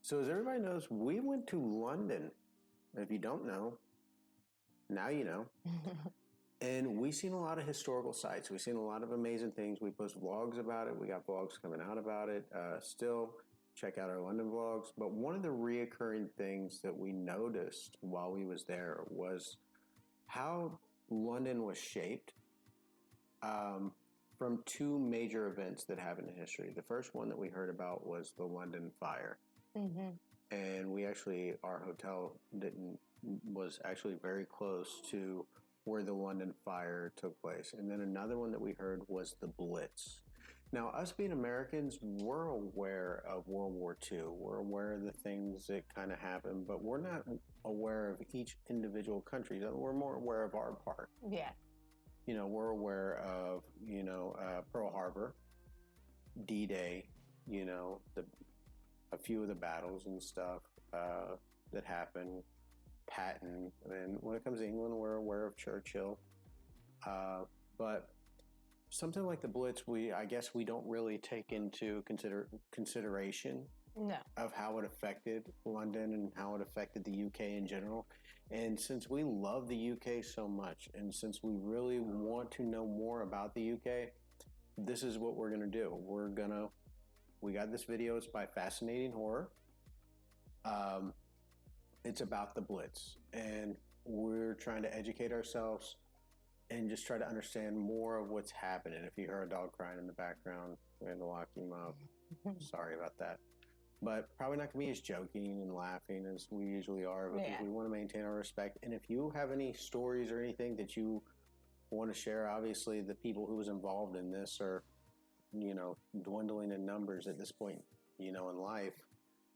So as everybody knows, we went to London. If you don't know, now you know. And we've seen a lot of historical sites. We've seen a lot of amazing things. We post vlogs about it. We got vlogs coming out about it. Still, check out our London vlogs. But one of the reoccurring things that we noticed while we was there was how London was shaped from two major events that happened in history. The first one that we heard about was the London Fire. And we actually, our hotel was actually very close to where the London Fire took place. And then another one that we heard was the Blitz. Now, us being Americans, we're aware of World War II. We're aware of the things that kind of happened, but we're not aware of each individual country. We're more aware of our part. Yeah. You know, we're aware of, Pearl Harbor, D-Day, a few of the battles and stuff that happened, Patton. And when it comes to England, we're aware of Churchill. But something like the Blitz, I guess we don't really take into consideration of how it affected London and how it affected the UK in general. And since we love the UK so much, and since we really want to know more about the UK, this is what we're going to do. We got this video. It's by Fascinating Horror. It's about the Blitz, and we're trying to educate ourselves and just try to understand more of what's happening. If you hear a dog crying in the background, we're going to lock him up. Sorry about that. But probably not going to be as joking and laughing as we usually are, because we want to maintain our respect. And if you have any stories or anything that you want to share, obviously the people who was involved in this are, dwindling in numbers at this point, in life.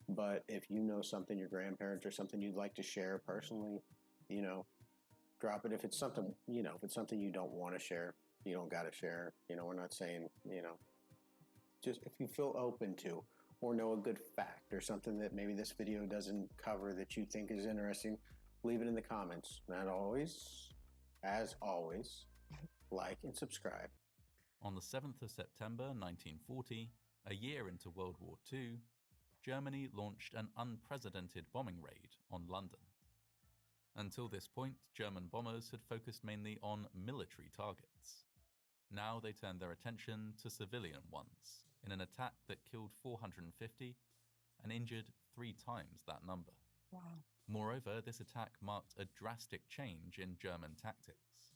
But if you know something, your grandparents or something you'd like to share personally, drop it. If it's something, if it's something you don't want to share, you don't got to share. We're not saying, just if you feel open to, or know a good fact or something that maybe this video doesn't cover that you think is interesting, leave it in the comments. Not always, as always, like and subscribe. On the 7th of September 1940, a year into World War II, Germany launched an unprecedented bombing raid on London. Until this point, German bombers had focused mainly on military targets. Now they turned their attention to civilian ones, in an attack that killed 450 and injured 3 times that number. Wow. Moreover, this attack marked a drastic change in German tactics.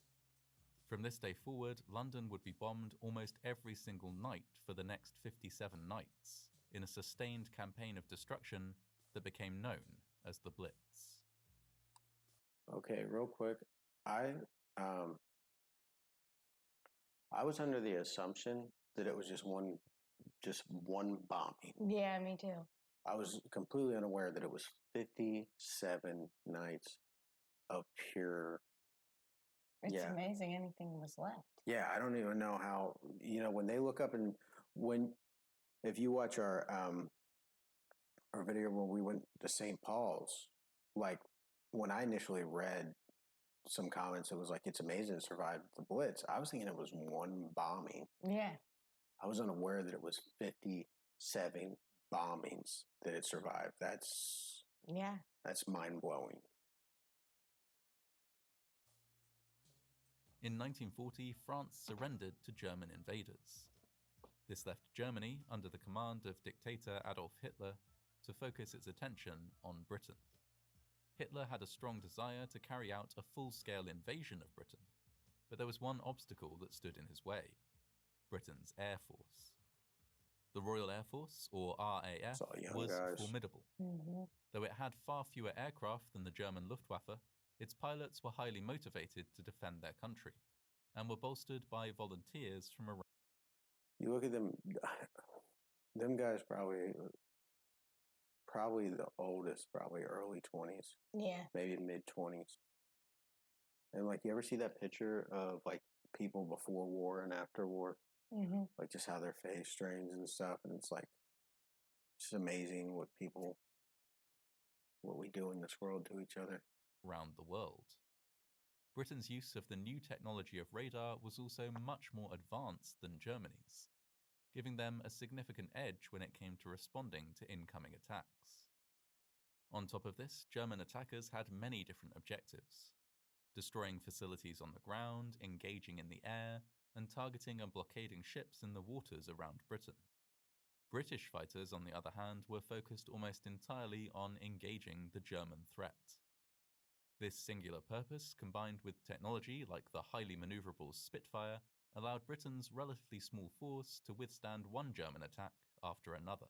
From this day forward, London would be bombed almost every single night for the next 57 nights, in a sustained campaign of destruction that became known as the Blitz. Okay, real quick, I was under the assumption that it was just one bombing. Yeah, me too. I was completely unaware that it was 57 nights of pure. It's amazing anything was left. Yeah, I don't even know how, when they look up and if you watch our video when we went to St. Paul's, like when I initially read some comments, it was like, it's amazing it survived the Blitz. I was thinking it was one bombing. Yeah. I was unaware that it was 57 bombings that it survived. That's mind blowing. In 1940, France surrendered to German invaders. This left Germany, under the command of dictator Adolf Hitler, to focus its attention on Britain. Hitler had a strong desire to carry out a full-scale invasion of Britain, but there was one obstacle that stood in his way: Britain's Air Force. The Royal Air Force, or RAF, was formidable. Though it had far fewer aircraft than the German Luftwaffe, its pilots were highly motivated to defend their country, and were bolstered by volunteers from around. You look at them guys probably the oldest, probably early 20s. Yeah. Maybe mid 20s. And like, you ever see that picture of like people before war and after war? Like just how their face strains and stuff. And it's like, it's amazing what we do in this world to each other. Around the world. Britain's use of the new technology of radar was also much more advanced than Germany's, giving them a significant edge when it came to responding to incoming attacks. On top of this, German attackers had many different objectives: destroying facilities on the ground, engaging in the air, and targeting and blockading ships in the waters around Britain. British fighters, on the other hand, were focused almost entirely on engaging the German threat. This singular purpose, combined with technology like the highly maneuverable Spitfire, allowed Britain's relatively small force to withstand one German attack after another.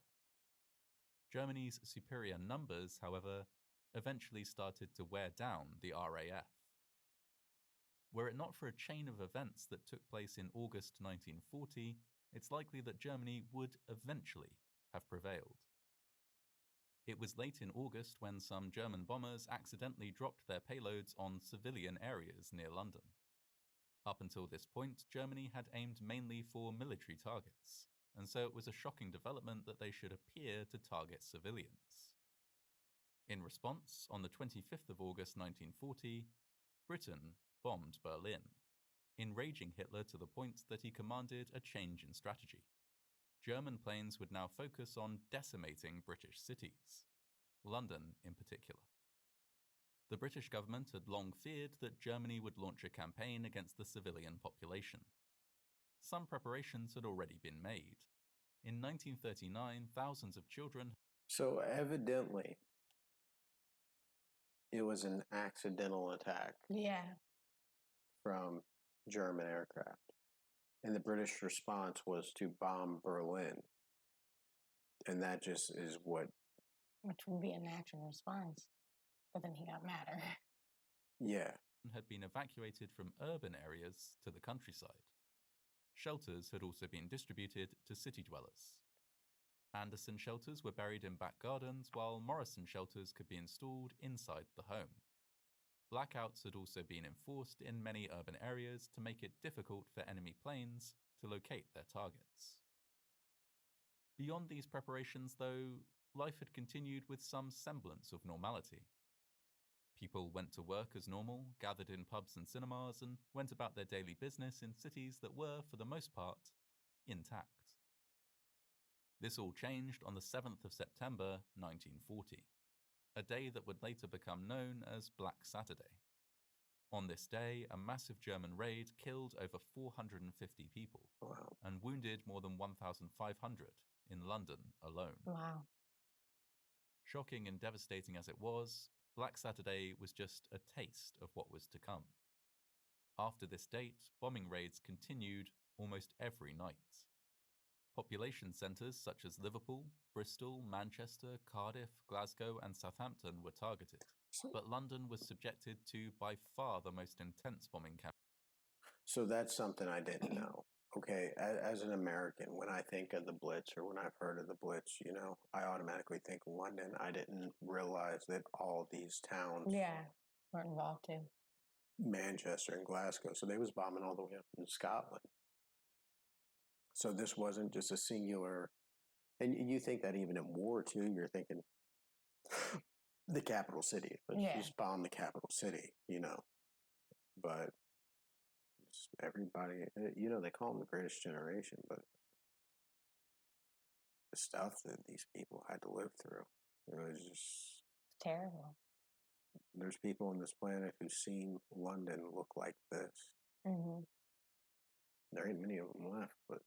Germany's superior numbers, however, eventually started to wear down the RAF. Were it not for a chain of events that took place in August 1940, it's likely that Germany would eventually have prevailed. It was late in August when some German bombers accidentally dropped their payloads on civilian areas near London. Up until this point, Germany had aimed mainly for military targets, and so it was a shocking development that they should appear to target civilians. In response, on the 25th of August 1940, Britain bombed Berlin, enraging Hitler to the point that he commanded a change in strategy. German planes would now focus on decimating British cities, London in particular. The British government had long feared that Germany would launch a campaign against the civilian population. Some preparations had already been made. In 1939, thousands of children... So evidently, it was an accidental attack. Yeah. From German aircraft. And the British response was to bomb Berlin. And that just is what... Which would be a natural response. But then he got madder. Yeah. ...had been evacuated from urban areas to the countryside. Shelters had also been distributed to city dwellers. Anderson shelters were buried in back gardens, while Morrison shelters could be installed inside the home. Blackouts had also been enforced in many urban areas to make it difficult for enemy planes to locate their targets. Beyond these preparations, though, life had continued with some semblance of normality. People went to work as normal, gathered in pubs and cinemas, and went about their daily business in cities that were, for the most part, intact. This all changed on the 7th of September 1940. A day that would later become known as Black Saturday. On this day, a massive German raid killed over 450 people and wounded more than 1,500 in London alone. Wow. Shocking and devastating as it was, Black Saturday was just a taste of what was to come. After this date, bombing raids continued almost every night. Population centres such as Liverpool, Bristol, Manchester, Cardiff, Glasgow and Southampton were targeted, but London was subjected to by far the most intense bombing campaign. So that's something I didn't know. Okay, as an American, when I think of the Blitz or when I've heard of the Blitz, you know, I automatically think London. I didn't realize that all these towns were involved too. Manchester and Glasgow. So they was bombing all the way up in Scotland. So this wasn't just a singular, and you think that even in war too, you're thinking the capital city. Let's just bomb the capital city, you know. But everybody, you know, they call them the greatest generation, but the stuff that these people had to live through, it was just terrible. There's people on this planet who've seen London look like this. Mm-hmm. There ain't many of them left, but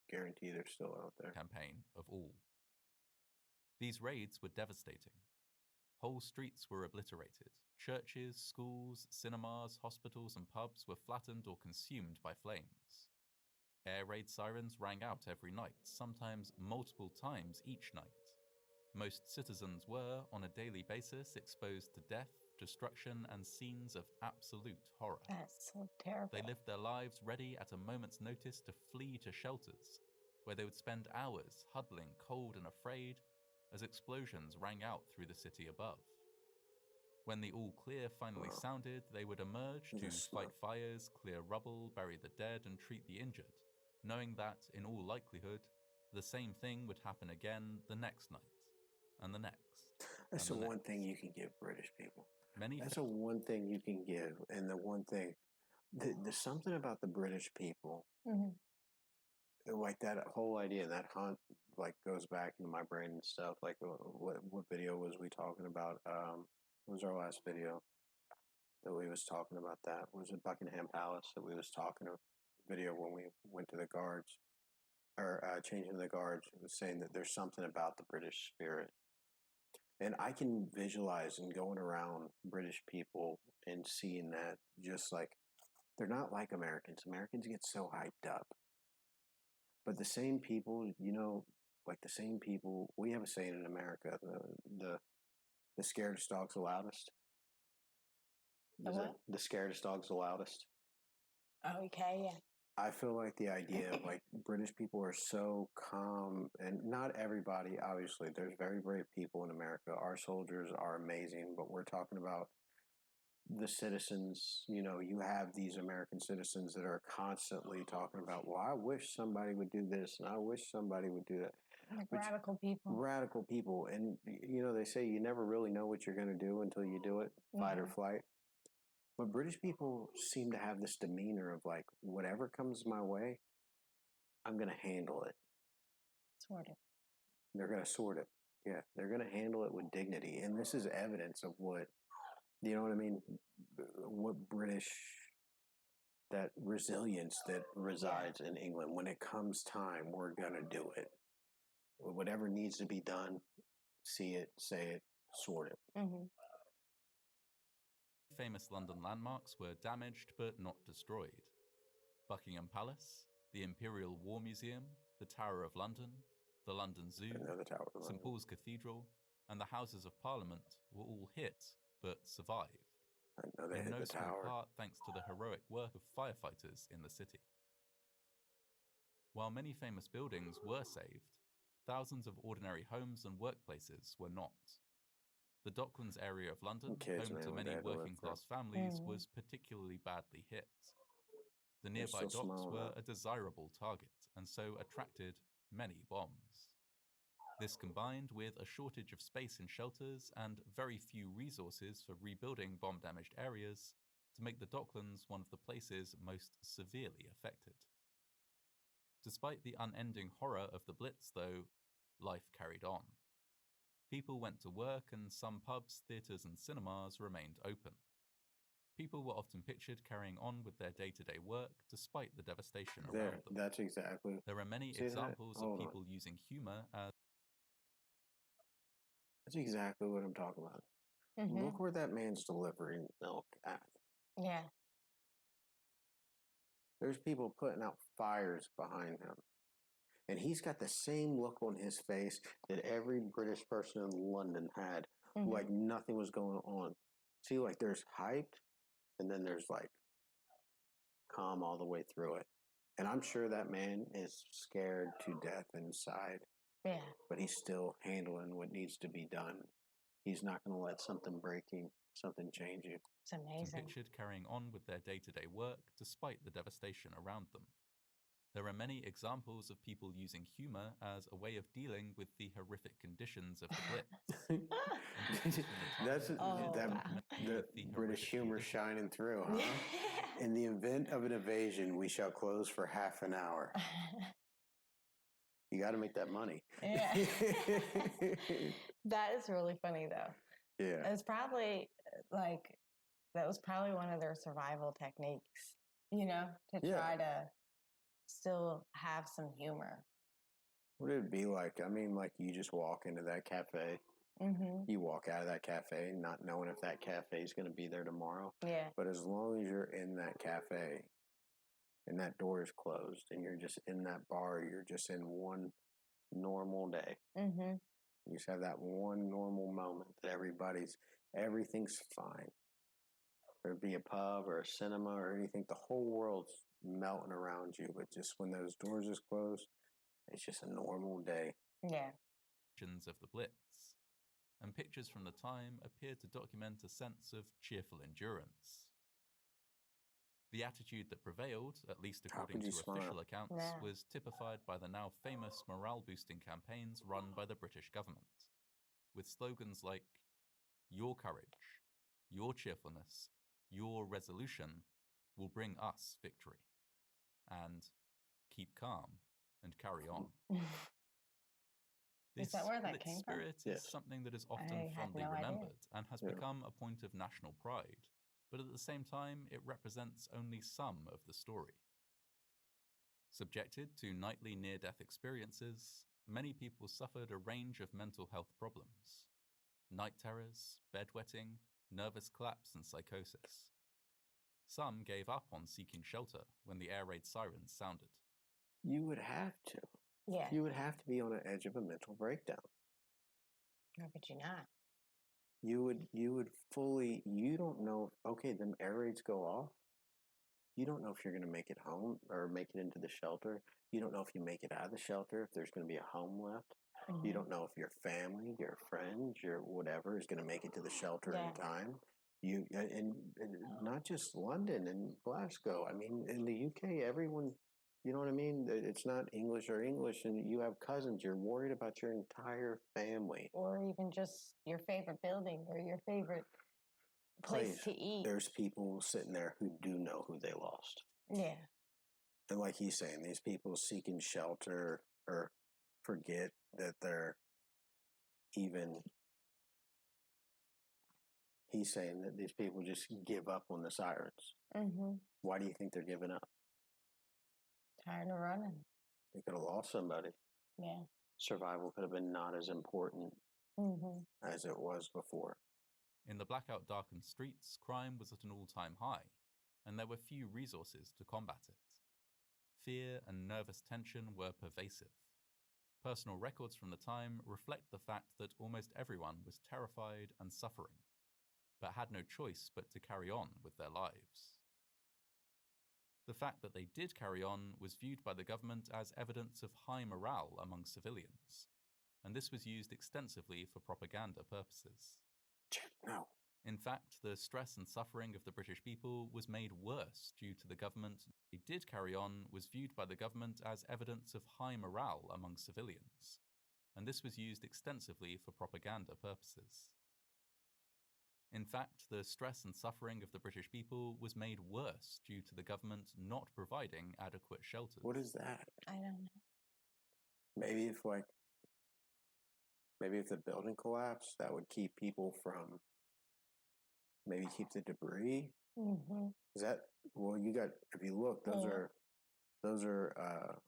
guarantee they're still out there. Campaign of all. These raids were devastating. Whole streets were obliterated. Churches, schools, cinemas, hospitals and pubs were flattened or consumed by flames. Air raid sirens rang out every night, sometimes multiple times each night. Most citizens were, on a daily basis, exposed to death, destruction and scenes of absolute horror. That's so terrible. They lived their lives ready at a moment's notice to flee to shelters, where they would spend hours huddling cold and afraid as explosions rang out through the city above. When the all clear finally sounded, they would emerge to fight fires, clear rubble, bury the dead and treat the injured, knowing that, in all likelihood, the same thing would happen again the next night, and the next. That's the one thing you can give British people. That's the the one thing you can give, and the one thing, there's something about the British people Mm-hmm. like that whole idea, that hunt, like goes back into my brain and stuff. Like, what video was we talking about? What was our last video that we was talking about? That was it Buckingham Palace that we was talking a video when we went to the guards or changing the guards. It was saying that there's something about the British spirit, and I can visualize and going around British people and seeing that just like they're not like Americans. Americans get so hyped up. But the same people, like the same people, we have a saying in America: the scaredest dog's the loudest. The what? The scaredest dog's the loudest. Okay, yeah. I feel like the idea of like British people are so calm, and not everybody. Obviously, there's very brave people in America. Our soldiers are amazing, but we're talking about the citizens. You have these American citizens that are constantly talking about, well, I wish somebody would do this and I wish somebody would do that. Like radical people. Radical people. And, they say you never really know what you're going to do until you do it, fight or flight. But British people seem to have this demeanor of like, whatever comes my way, I'm going to handle it. Sort it. They're going to sort it. Yeah, they're going to handle it with dignity. And this is evidence of what, you know what I mean? What British, that resilience that resides in England. When it comes time, we're going to do it. Whatever needs to be done, see it, say it, sort it. Mm-hmm. Famous London landmarks were damaged but not destroyed. Buckingham Palace, the Imperial War Museum, the Tower of London, the London Zoo, St Paul's Cathedral, and the Houses of Parliament were all hit but survived. In no small part thanks to the heroic work of firefighters in the city. While many famous buildings were saved, thousands of ordinary homes and workplaces were not. The Docklands area of London, home to many working-class families, was particularly badly hit. The nearby docks were a desirable target, and so attracted many bombs. This combined with a shortage of space in shelters and very few resources for rebuilding bomb-damaged areas to make the Docklands one of the places most severely affected. Despite the unending horror of the Blitz, though, life carried on. People went to work and some pubs, theatres and cinemas remained open. People were often pictured carrying on with their day-to-day work despite the devastation around them. That's exactly. There are many examples of people using humour as... That's exactly what I'm talking about. Mm-hmm. Look where that man's delivering milk at. Yeah. There's people putting out fires behind him. And he's got the same look on his face that every British person in London had, like nothing was going on. See, like there's hyped, and then there's like calm all the way through it. And I'm sure that man is scared to death inside. Yeah. But he's still handling what needs to be done. He's not going to let something breaking, something changing. It's amazing. Pictured carrying on with their day-to-day work despite the devastation around them. There are many examples of people using humour as a way of dealing with the horrific conditions of the Blitz. The British humour shining through, huh? In the event of an invasion, we shall close for half an hour. You got to make that money. Yeah. That is really funny, though. Yeah. It's probably that was probably one of their survival techniques, to try to still have some humor. What would it be like? I mean, like you just walk into that cafe. Mm-hmm. You walk out of that cafe not knowing if that cafe is going to be there tomorrow. Yeah. But as long as you're in that cafe and that door is closed and you're just in that bar, you're just in one normal day. Mm-hmm. You just have that one normal moment that everything's fine. There'd be a pub or a cinema or anything. The whole world's melting around you, but just when those doors is closed, it's just a normal day. Yeah. Of the Blitz, and pictures from the time appeared to document a sense of cheerful endurance. The attitude that prevailed, at least according to official accounts, was typified by the now famous morale-boosting campaigns run by the British government, with slogans like, "Your courage, your cheerfulness, your resolution will bring us victory," and "Keep calm and carry on. Is that where that came from? spirit is something that is often I had fondly no idea. remembered and has become a point of national pride, but at the same time, it represents only some of the story. Subjected to nightly near-death experiences, many people suffered a range of mental health problems: night terrors, bedwetting, nervous collapse, and psychosis. Some gave up on seeking shelter when the air raid sirens sounded. You would have to. Yeah. You would have to be on the edge of a mental breakdown. How could you not? You would fully, you don't know, okay, them air raids go off. You don't know if you're going to make it home or make it into the shelter. You don't know if you make it out of the shelter, if there's going to be a home left. Mm-hmm. You don't know if your family, your friends, your whatever is going to make it to the shelter in time. And not just London and Glasgow. I mean, in the UK, everyone, you know what I mean? It's not English, and you have cousins. You're worried about your entire family. Or even just your favorite building or your favorite place to eat. There's people sitting there who do know who they lost. Yeah. And like he's saying, these people seeking shelter or forget that they're even... He's saying that these people just give up on the sirens. Mm-hmm. Why do you think they're giving up? Tired of running. They could have lost somebody. Yeah. Survival could have been not as important as it was before. In the blackout-darkened streets, crime was at an all-time high, and there were few resources to combat it. Fear and nervous tension were pervasive. Personal records from the time reflect the fact that almost everyone was terrified and suffering, but had no choice but to carry on with their lives. The fact that they did carry on was viewed by the government as evidence of high morale among civilians, and this was used extensively for propaganda purposes. No. In fact, the stress and suffering of the British people was made worse due to the government. They did carry on was viewed by the government as evidence of high morale among civilians, and this was used extensively for propaganda purposes. In fact, the stress and suffering of the British people was made worse due to the government not providing adequate shelters. What is that? I don't know. Maybe if the building collapsed, that would keep people from, maybe keep the debris. Mm-hmm. Is that, well, you got, if you look, those are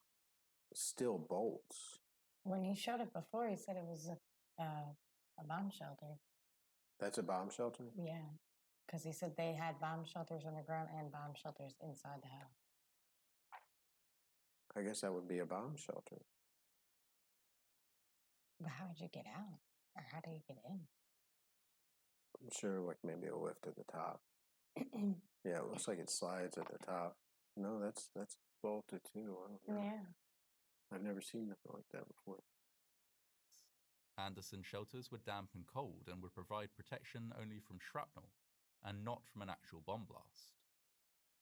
steel bolts. When he showed it before, he said it was a bomb shelter. That's a bomb shelter? Yeah, because he said they had bomb shelters underground and bomb shelters inside the house. I guess that would be a bomb shelter. But how did you get out? Or how do you get in? I'm sure, like maybe a lift at the top. Yeah, it looks like it slides at the top. No, that's bolted too. I don't know. Yeah. I've never seen nothing like that before. Anderson shelters were damp and cold and would provide protection only from shrapnel and not from an actual bomb blast.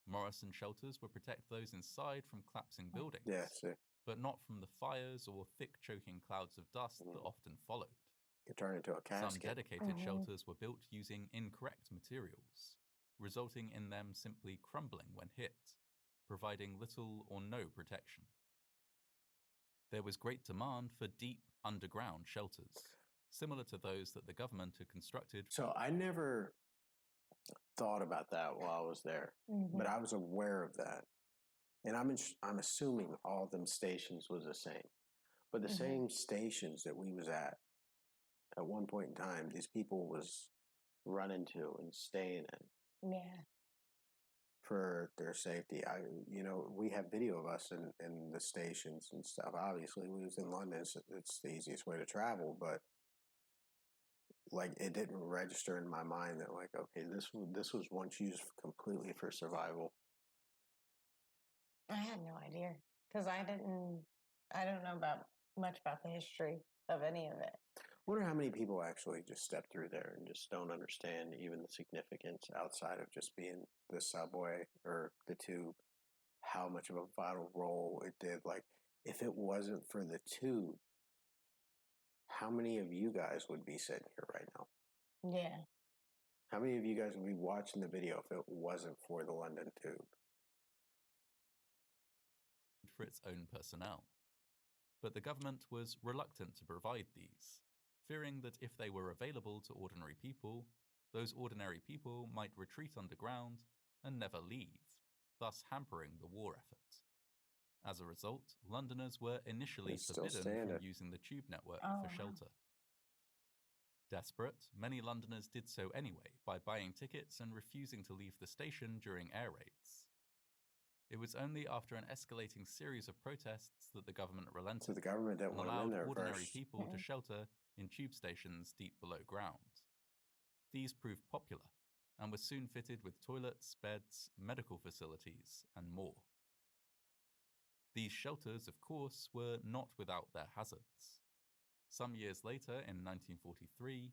Morrison shelters would protect those inside from collapsing buildings, but not from the fires or thick choking clouds of dust that often followed. You turn into a casket. Some dedicated shelters were built using incorrect materials, resulting in them simply crumbling when hit, providing little or no protection. There was great demand for deep underground shelters, similar to those that the government had constructed. So I never thought about that while I was there, but I was aware of that. And I'm assuming all of them stations was the same. But the same stations that we was at one point in time, these people was running to and staying in. Yeah. For their safety. We have video of us in the stations and stuff. Obviously, we was in London, so it's the easiest way to travel, but like it didn't register in my mind that like, okay, this was once used completely for survival. I had no idea because I don't know much about the history of any of it. I wonder how many people actually just step through there and just don't understand even the significance outside of just being the subway or the tube, how much of a vital role it did. Like, if it wasn't for the tube, how many of you guys would be sitting here right now? Yeah. How many of you guys would be watching the video if it wasn't for the London tube? For its own personnel. but the government was reluctant to provide these, fearing that if they were available to ordinary people, those ordinary people might retreat underground and never leave, thus hampering the war effort. As a result, Londoners were initially It's still forbidden from standing. using the tube network Oh, for wow. shelter. Desperate, many Londoners did so anyway by buying tickets and refusing to leave the station during air raids. It was only after an escalating series of protests that the government So relented the government didn't and want them in allowed there ordinary first. people to shelter in tube stations deep below ground. These proved popular and were soon fitted with toilets, beds, medical facilities, and more. These shelters, of course, were not without their hazards. Some years later, in 1943,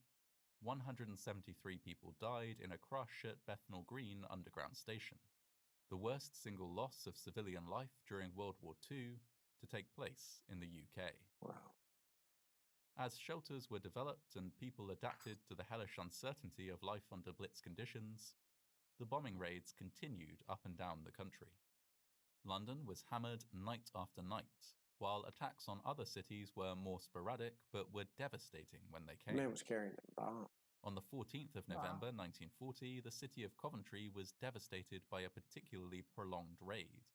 173 people died in a crush at Bethnal Green underground station, the worst single loss of civilian life during World War II to take place in the UK. Wow. As shelters were developed and people adapted to the hellish uncertainty of life under Blitz conditions, the bombing raids continued up and down the country. London was hammered night after night, while attacks on other cities were more sporadic but were devastating when they came. Man was carrying a bomb. On the 14th of Wow. November 1940, the city of Coventry was devastated by a particularly prolonged raid,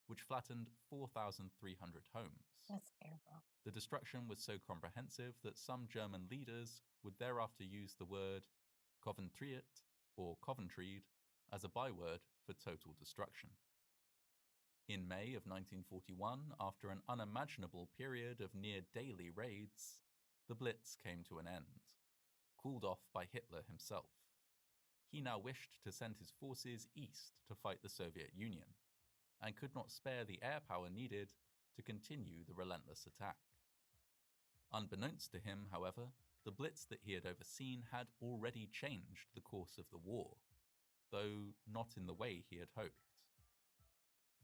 which flattened 4,300 homes. That's terrible. The destruction was so comprehensive that some German leaders would thereafter use the word Coventryit or Coventryed as a byword for total destruction. In May of 1941, after an unimaginable period of near-daily raids, the Blitz came to an end, called off by Hitler himself. He now wished to send his forces east to fight the Soviet Union, and could not spare the air power needed to continue the relentless attack. Unbeknownst to him, however, the Blitz that he had overseen had already changed the course of the war, though not in the way he had hoped.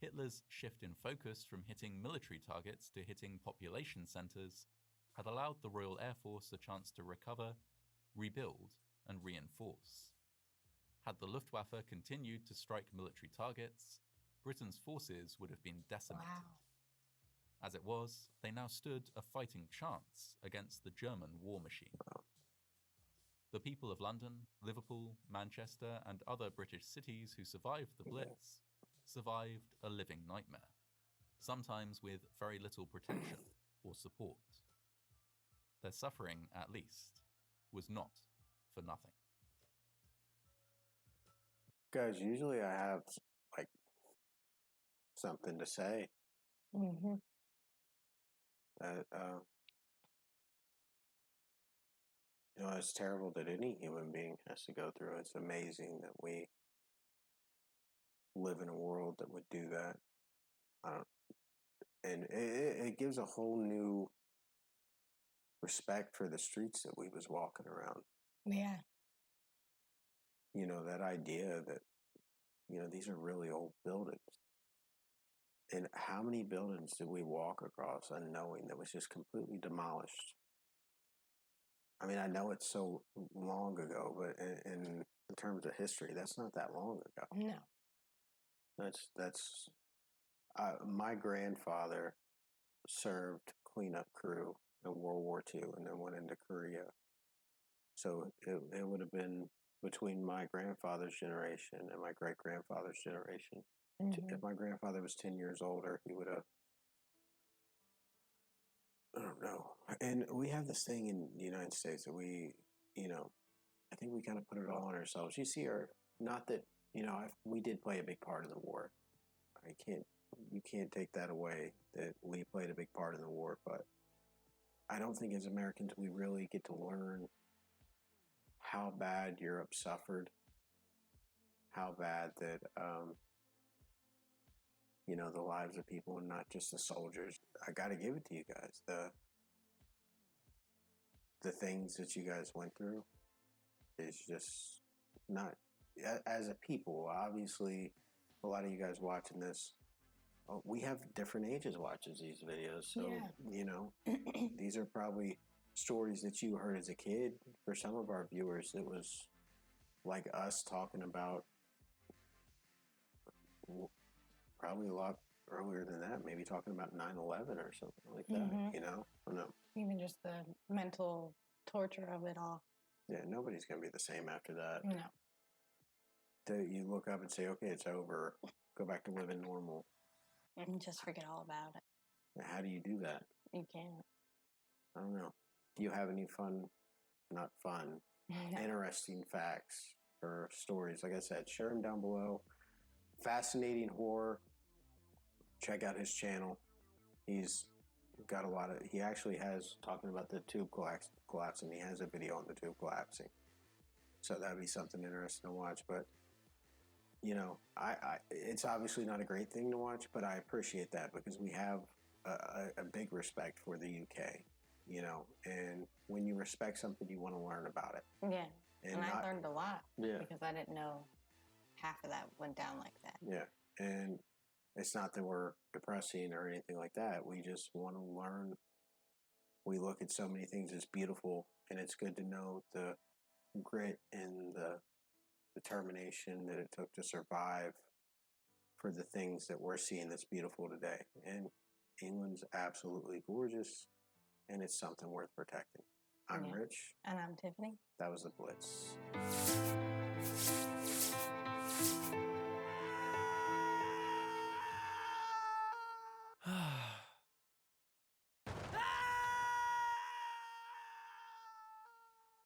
Hitler's shift in focus from hitting military targets to hitting population centers had allowed the Royal Air Force a chance to recover, rebuild, and reinforce. Had the Luftwaffe continued to strike military targets, Britain's forces would have been decimated. Wow. As it was, they now stood a fighting chance against the German war machine. The people of London, Liverpool, Manchester, and other British cities who survived the Blitz survived a living nightmare, sometimes with very little protection or support. Their suffering, at least, was not for nothing. Guys, usually I have like something to say. Mm-hmm. That it's terrible that any human being has to go through. It's amazing that we live in a world that would do that. And it gives a whole new respect for the streets that we was walking around. Yeah. That idea that, these are really old buildings. And how many buildings did we walk across unknowing that was just completely demolished? I mean, I know it's so long ago, but in terms of history, that's not that long ago. No. That's my grandfather served cleanup crew in World War II and then went into Korea. So it would have been between my grandfather's generation and my great-grandfather's generation. Mm-hmm. If my grandfather was 10 years older, he would have, I don't know. And we have this thing in the United States that we, I think we kind of put it all on ourselves. You see, not that, we did play a big part in the war. You can't take that away that we played a big part in the war, but I don't think as Americans we really get to learn how bad Europe suffered, how bad that, the lives of people and not just the soldiers. I got to give it to you guys. The things that you guys went through is just not, as a people, obviously, a lot of you guys watching this, we have different ages watching these videos. So, these are probably stories that you heard as a kid. For some of our viewers, it was like us talking about probably a lot earlier than that, maybe talking about 9/11 or something like that, Mhm. you know? I don't know. Even just the mental torture of it all. Yeah, nobody's going to be the same after that. No. You look up and say, okay, it's over. Go back to living normal. And just forget all about it. How do you do that? You can't. I don't know. Do you have any not fun, interesting facts or stories? Like I said, share them down below. Fascinating horror. Check out his channel. He's got he actually has, talking about the tube collapsing, he has a video on the tube collapsing. So that'd be something interesting to watch. But, you know, it's obviously not a great thing to watch, but I appreciate that because we have a big respect for the UK, you know, and when you respect something, you want to learn about it. Yeah. And I learned a lot. Yeah. Because I didn't know half of that went down like that. Yeah. And it's not that we're depressing or anything like that. We just want to learn. We look at so many things as beautiful, and it's good to know the grit and the determination that it took to survive for the things that we're seeing that's beautiful today. And England's absolutely gorgeous, and it's something worth protecting. I'm Rich. And I'm Tiffany. That was the Blitz.